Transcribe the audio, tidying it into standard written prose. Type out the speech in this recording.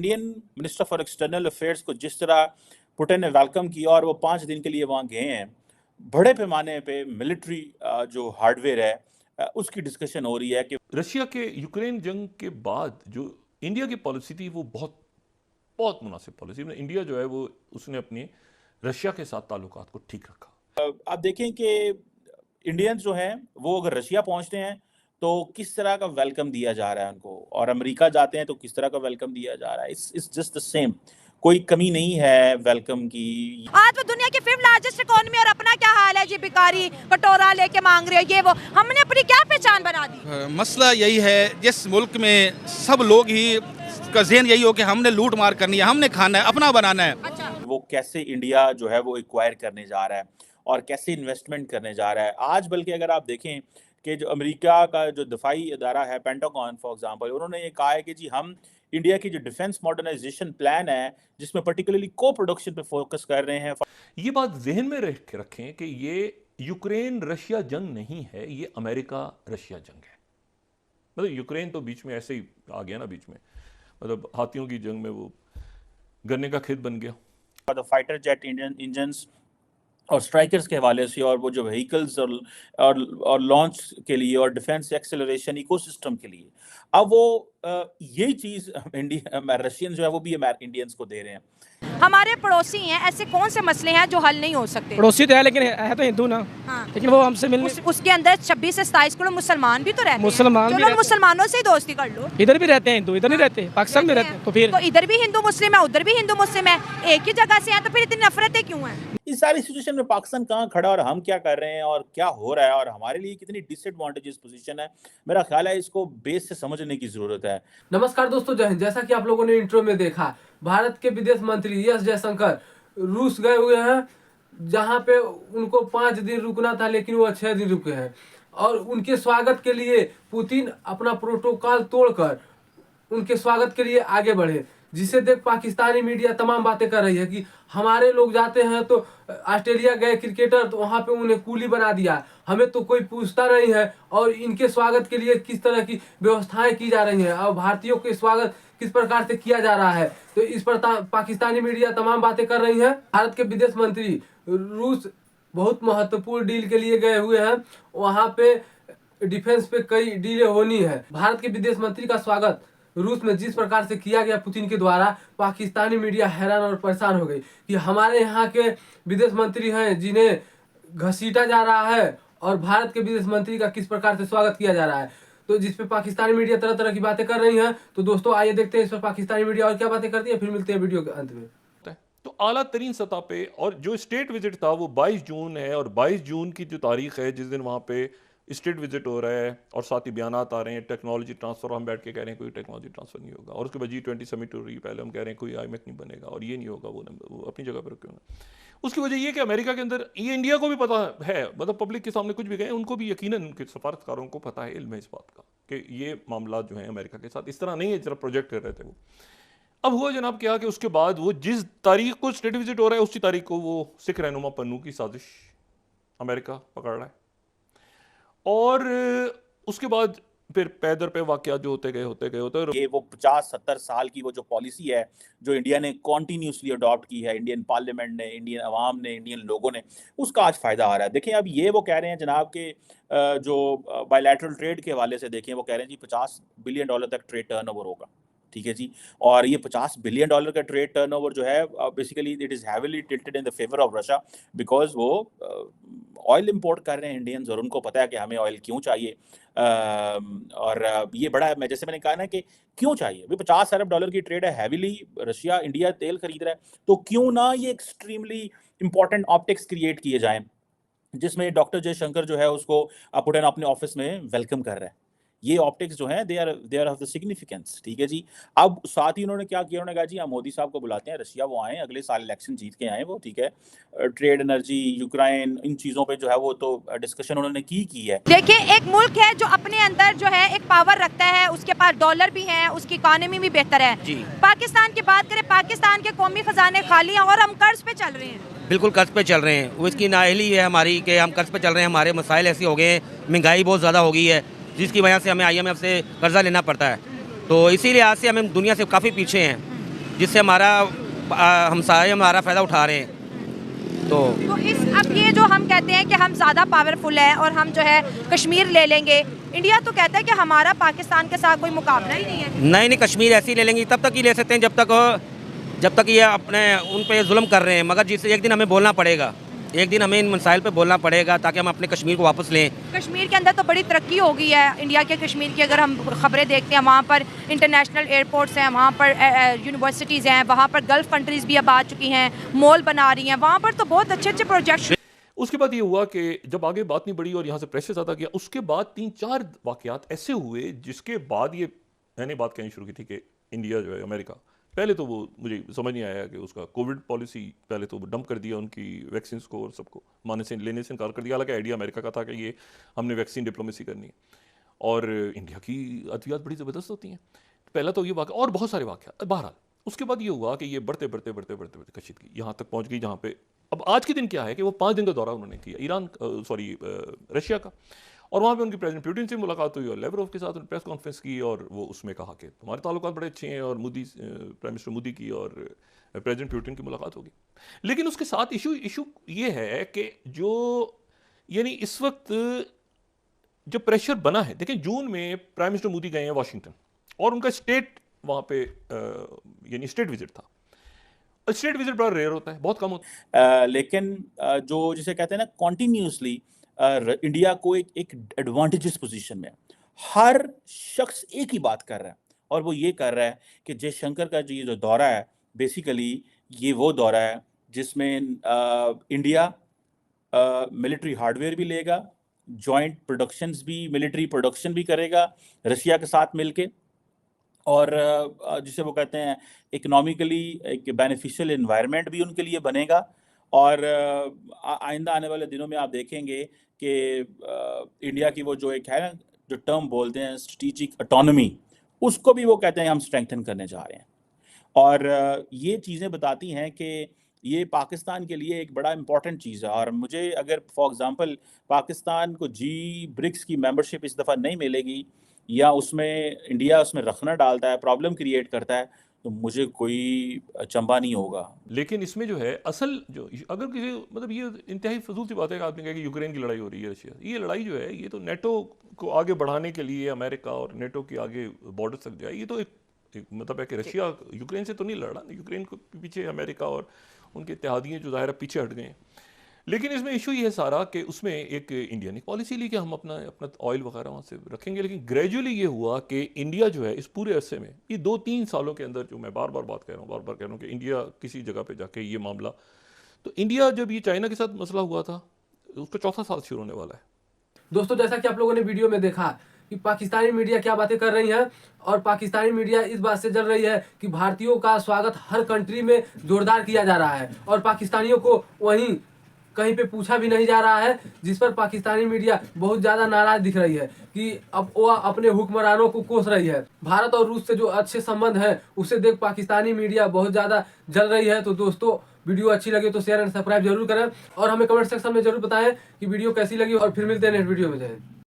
Indian minister for external affairs को जिस तरह पुतिन ने वेलकम किया और वो 5 दिन के लिए वहाँ गए हैं, बड़े पैमाने पे मिलिट्री जो हार्डवेयर है उसकी डिस्कशन हो रही है कि रशिया के यूक्रेन जंग के बाद जो इंडिया की पॉलिसी थी वो बहुत बहुत मुनासिब पॉलिसी। इंडिया जो है वो उसने अपने रशिया के साथ ताल्लुकात को ठीक रखा। आप देखें कि इंडियंस जो हैं वो अगर रशिया पहुंचते हैं तो किस तरह का वेलकम दिया जा रहा है उनको, और अमेरिका जाते हैं तो किस तरह का वेलकम दिया जा रहा है। इट्स जस्ट द सेम, कोई कमी नहीं है वेलकम की। आज वो दुनिया की 5th लार्जेस्ट इकोनॉमी और अपना क्या हाल है जी, भिखारी कटोरा लेके मांग रहे हो, ये वो हमने अपनी क्या पहचान बना दी। मसला यही है, जिस मुल्क में सब लोग ही का ज़हन यही हो कि हमने लूट मार करनी है, हमने खाना है, अपना बनाना है। अच्छा, वो कैसे इंडिया जो है वो एक्वायर करने जा रहा है और कैसे इन्वेस्टमेंट करने जा रहा है आज। बल्कि अगर आप देखें कि जो अमेरिका का जो दफाई इदारा है पेंटागन फॉर एग्जांपल, उन्होंने ये कहा है कि जी हम इंडिया की जो डिफेंस मॉडर्नाइजेशन प्लान है जिसमें पर्टिकुलरली को प्रोडक्शन पे फोकस कर रहे हैं। ये बात जहन में रखें कि ये यूक्रेन रशिया जंग नहीं है, ये अमेरिका रशिया जंग है। मतलब यूक्रेन तो बीच में ऐसे ही आ गया ना, बीच में मतलब हाथियों की जंग में वो गन्ने का खेत बन गया। द फाइटर जेट इंजन्स और स्ट्राइकर्स के हवाले से, और वो जो व्हीकल्स और लॉन्च के लिए और डिफेंस एक्सेलरेशन इकोसिस्टम के लिए, अब वो यही चीज़ इंडिया रशियन जो है वो भी इंडियंस को दे रहे हैं। हमारे पड़ोसी हैं, ऐसे कौन से मसले हैं जो हल नहीं हो सकते। पड़ोसी तो है लेकिन है तो हिंदू ना। हाँ। लेकिन वो हमसे मिलने उसके अंदर 26 से 27 करोड़ मुसलमान भी तो रहते मुसलमान हैं। भी चलो मुसलमानों से ही दोस्ती कर लो। इधर भी रहते हैं हिंदू, इधर नहीं रहते, पाकिस्तान में रहते हैं। तो फिर तो इधर भी हिंदू मुस्लिम है, उधर भी हिंदू मुस्लिम है, एक ही जगह से है, तो फिर इतनी नफरतें क्यों हैं? इस सारी सिचुएशन में पाकिस्तान कहाँ खड़ा और हम क्या कर रहे हैं और क्या हो रहा है और हमारे लिए कितनी डिसएडवांटेजेस पोजीशन है, मेरा ख्याल है इसको बेस से समझने की जरूरत है। नमस्कार दोस्तों, जय हिंद। जैसा कि आप लोगों ने इंट्रो में देखा, भारत के विदेश मंत्री एस जयशंकर रूस गए हुए हैं, जहां पे उनको 5 दिन रुकना था लेकिन वो 6 दिन रुके हैं। और उनके स्वागत के लिए पुतिन अपना प्रोटोकॉल तोड़कर उनके स्वागत के लिए आगे बढ़े, जिसे देख पाकिस्तानी मीडिया तमाम बातें कर रही है कि हमारे लोग जाते हैं तो ऑस्ट्रेलिया गए क्रिकेटर तो वहां पे उन्हें कूली बना दिया, हमें तो कोई पूछता नहीं है, और इनके स्वागत के लिए किस तरह की व्यवस्थाएं की जा रही हैं और भारतीयों के स्वागत किस प्रकार से किया जा रहा है। तो इस पर पाकिस्तानी मीडिया तमाम बातें कर रही है। भारत के विदेश मंत्री रूस बहुत महत्वपूर्ण डील के लिए गए हुए हैं, वहां पे डिफेंस पे कई डीलें होनी है। भारत के विदेश मंत्री का स्वागत रूस में जिस प्रकार से किया गया पुतिन के द्वारा, पाकिस्तानी मीडिया हैरान और परेशान हो गई कि हमारे यहाँ के विदेश मंत्री हैं जिन्हें घसीटा जा रहा है और भारत के विदेश मंत्री का किस प्रकार से स्वागत किया जा रहा है। तो जिस पे पाकिस्तानी मीडिया तरह तरह की बातें कर रही है। तो दोस्तों आइए देखते हैं इस पर पाकिस्तानी मीडिया और क्या बातें करती है, फिर मिलते हैं वीडियो के अंत में। तो आला तरीन सतह पे, और जो स्टेट विजिट था वो 22 जून है, और 22 जून की जो तारीख है जिस दिन वहाँ पे स्टेट विजिट हो रहा है और साथ ही बयान आ रहे हैं टेक्नोलॉजी ट्रांसफर, हम बैठ के कह रहे हैं कोई टेक्नोलॉजी ट्रांसफर नहीं होगा, और उसके बाद G20 समिट हो रही है, पहले हम कह रहे हैं कोई IMF नहीं बनेगा और ये नहीं होगा, वो अपनी जगह पर क्यों ना। उसकी वजह ये कि अमेरिका के अंदर ये इंडिया को भी पता है, मतलब पब्लिक के सामने कुछ भी गए उनको भी यकीनन उनके सफारतकारों को पता है, इल्म है इस बात का कि ये मामला जो है अमेरिका के साथ इस तरह नहीं है जरा प्रोजेक्ट कर रहे थे वो। अब हुआ जनाब क्या कि उसके बाद वो जिस तारीख को स्टेट विजिट हो रहा है उसी तारीख को वो सिख रहनुमा पन्नू की साजिश अमेरिका पकड़ रहा है, और उसके बाद फिर पैदर पे वाकया जो होते गए ये वो 50-70 साल की वो जो पॉलिसी है जो इंडिया ने कॉन्टीन्यूसली अडॉप्ट की है, इंडियन पार्लियामेंट ने, इंडियन अवाम ने, इंडियन लोगों ने, उसका आज फायदा आ रहा है। देखें अब ये वो कह रहे हैं जनाब के जो बायलैटरल ट्रेड के हवाले से देखें, वो कह रहे हैं जी $50 बिलियन तक ट्रेड टर्नओवर होगा, ठीक है जी। और ये $50 बिलियन का ट्रेड टर्नओवर जो है basically it is heavily tilted in the favour of Russia, because वो ऑयल इंपोर्ट कर रहे हैं इंडियंस, और उनको पता है कि हमें ऑयल क्यों चाहिए। और ये बड़ा, मैं जैसे मैंने कहा ना कि क्यों चाहिए भाई, $50 अरब की ट्रेड है, हैवीली रशिया इंडिया तेल खरीद रहा है, तो क्यों ना ये एक्सट्रीमली इंपॉर्टेंट ऑप्टिक्स क्रिएट किए जाएं जिसमें डॉक्टर जयशंकर जो है उसको पुतिन अपने ऑफिस में वेलकम कर रहा है। ये ऑप्टिक्स जो हैं they are of the significance, ठीक है जी। अब साथ ही उन्होंने क्या किया, उन्होंने कहा जी हम मोदी साहब को बुलाते हैं रशिया, वो आए अगले साल इलेक्शन जीत के आए वो, ठीक है। ट्रेड, एनर्जी, यूक्रेन, इन चीज़ों पे जो है वो तो डिस्कशन उन्होंने की है। देखिए, एक मुल्क है जो अपने अंदर जो है एक पावर रखता है, उसके पास डॉलर भी है, उसकी इकोनॉमी भी बेहतर है जी। पाकिस्तान की बात करें, पाकिस्तान के कौमी खजाने खाली हैं और हम कर्ज पे चल रहे हैं। बिल्कुल कर्ज पे चल रहे हैं, वो इसकी नाअहली है हमारी कि हम कर्ज पे चल रहे हैं। हमारे मसाइल ऐसे हो गए हैं, महंगाई बहुत ज़्यादा हो गई है, जिसकी वजह से हमें IMF से कर्जा लेना पड़ता है। तो इसी लिहाज से हमें दुनिया से काफ़ी पीछे हैं। जिससे हमारा हमसाये हमारा फ़ायदा उठा रहे हैं। तो अब ये जो हम कहते हैं कि हम ज़्यादा पावरफुल हैं और हम जो है कश्मीर ले लेंगे, इंडिया तो कहता है कि हमारा पाकिस्तान के साथ कोई मुकाबला ही नहीं है। नहीं, कश्मीर ऐसे ही ले लेंगे, तब तक ही ले सकते हैं जब तक ये अपने उन पे जुल्म कर रहे हैं। मगर जिससे एक दिन हमें बोलना पड़ेगा, एक दिन हमें इन मसाइल पे बोलना पड़ेगा ताकि हम अपने कश्मीर को वापस लें। कश्मीर के अंदर तो बड़ी तरक्की हो गई है इंडिया के कश्मीर की। अगर हम खबरें देखते हैं, वहाँ पर इंटरनेशनल एयरपोर्ट्स हैं, वहाँ पर यूनिवर्सिटीज़ हैं, वहाँ पर गल्फ़ कंट्रीज़ भी अब आ चुकी हैं, मॉल बना रही हैं, वहाँ पर तो बहुत अच्छे अच्छे प्रोजेक्ट। उसके बाद ये हुआ कि जब आगे बात नहीं बढ़ी और यहाँ से प्रेशर ज़्यादा किया, उसके बाद 3-4 वाक़यात ऐसे हुए जिसके बाद ये मैंने बात कहनी शुरू की थी कि इंडिया जो है, अमेरिका पहले तो वो मुझे समझ नहीं आया कि उसका कोविड पॉलिसी पहले तो डंप कर दिया उनकी वैक्सीन को और सबको लेने से इनकार कर दिया। हालांकि आइडिया अमेरिका का था कि ये हमने वैक्सीन डिप्लोमेसी करनी है और इंडिया की अद्वियात बड़ी ज़बरदस्त होती हैं। पहला तो ये वाक़या और बहुत सारे वाक़यात। बहरहाल उसके बाद ये हुआ कि ये बढ़ते कशीदगी यहाँ तक पहुँच गई जहाँ पे अब आज के दिन क्या है कि वो 5 दिन का दौरा उन्होंने किया रशिया का, और वहाँ पे उनकी प्रेसिडेंट पुतिन से मुलाकात हुई और लेवरोव के साथ प्रेस कॉन्फ्रेंस की और वो उसमें कहा कि हमारे ताल्लुकात बड़े अच्छे हैं और प्राइम मिनिस्टर मोदी की और प्रेसिडेंट पुतिन की मुलाकात होगी। लेकिन उसके साथ इशू ये है कि जो यानी इस वक्त जो प्रेशर बना है, देखिए जून में प्राइम मिनिस्टर मोदी गए हैं वाशिंगटन और उनका स्टेट वहाँ पे यानी स्टेट विजिट था। स्टेट विजिट बड़ा रेयर होता है, बहुत कम होता है। लेकिन जो जिसे कहते हैं ना कॉन्टीन्यूसली इंडिया को एक एडवांटेजेस पोजीशन में हर शख्स एक ही बात कर रहा है और वो ये कर रहा है कि जयशंकर का जो दौरा है बेसिकली ये वो दौरा है जिसमें इंडिया मिलिट्री हार्डवेयर भी लेगा, जॉइंट प्रोडक्शंस भी, मिलिट्री प्रोडक्शन भी करेगा रशिया के साथ मिलके, और जिसे वो कहते हैं इकोनॉमिकली एक बेनिफिशियल एनवायरनमेंट भी उनके लिए बनेगा। और आइंदा आने वाले दिनों में आप देखेंगे कि इंडिया की वो जो एक है ना जो टर्म बोलते हैं स्ट्रेटेजिक ऑटोनॉमी, उसको भी वो कहते हैं हम स्ट्रेंथन करने जा रहे हैं। और ये चीज़ें बताती हैं कि ये पाकिस्तान के लिए एक बड़ा इम्पॉर्टेंट चीज़ है। और मुझे अगर फॉर एग्ज़ाम्पल पाकिस्तान को G-BRICS की मेंबरशिप इस दफ़ा नहीं मिलेगी या उसमें इंडिया उसमें रखना डालता है, प्रॉब्लम क्रिएट करता है, तो मुझे कोई अचंभा नहीं होगा। लेकिन इसमें जो है असल जो अगर किसी मतलब ये इंतहाई फजूल सी बात है कि आदमी कहे कि यूक्रेन की लड़ाई हो रही है रशिया, ये लड़ाई जो है ये तो नेटो को आगे बढ़ाने के लिए अमेरिका और नेटो की आगे बॉर्डर तक जाए, ये तो एक मतलब है कि रशिया यूक्रेन से तो नहीं लड़ा, यूक्रेन को पीछे अमेरिका और उनके इत्तेहादियों जो ज़ाहिर पीछे हट गए हैं। लेकिन इसमें इशू ये है सारा कि उसमें एक इंडिया ने पॉलिसी ली कि हम अपना ऑयल वगैरह वहाँ से रखेंगे, लेकिन ग्रेजुअली ये हुआ कि इंडिया जो है इस पूरे अरसे में ये 2-3 सालों के अंदर, जो मैं बार बार कह रहा हूँ कि इंडिया किसी जगह पे जाके ये मामला, तो इंडिया जब ये चाइना के साथ मसला हुआ था उसका 4था साल शुरू होने वाला है। दोस्तों जैसा कि आप लोगों ने वीडियो में देखा कि पाकिस्तानी मीडिया क्या बातें कर रही है, और पाकिस्तानी मीडिया इस बात से जल रही है कि भारतीयों का स्वागत हर कंट्री में जोरदार किया जा रहा है और पाकिस्तानियों को वहीं कहीं पे पूछा भी नहीं जा रहा है, जिस पर पाकिस्तानी मीडिया बहुत ज़्यादा नाराज दिख रही है कि अब वो अपने हुक्मरानों को कोस रही है। भारत और रूस से जो अच्छे संबंध हैं उसे देख पाकिस्तानी मीडिया बहुत ज़्यादा जल रही है। तो दोस्तों वीडियो अच्छी लगे तो शेयर एंड सब्सक्राइब जरूर करें और हमें कमेंट सेक्शन में जरूर बताएं कि वीडियो कैसी लगी, और फिर मिलते हैं नेक्स्ट वीडियो में। जय हिंद।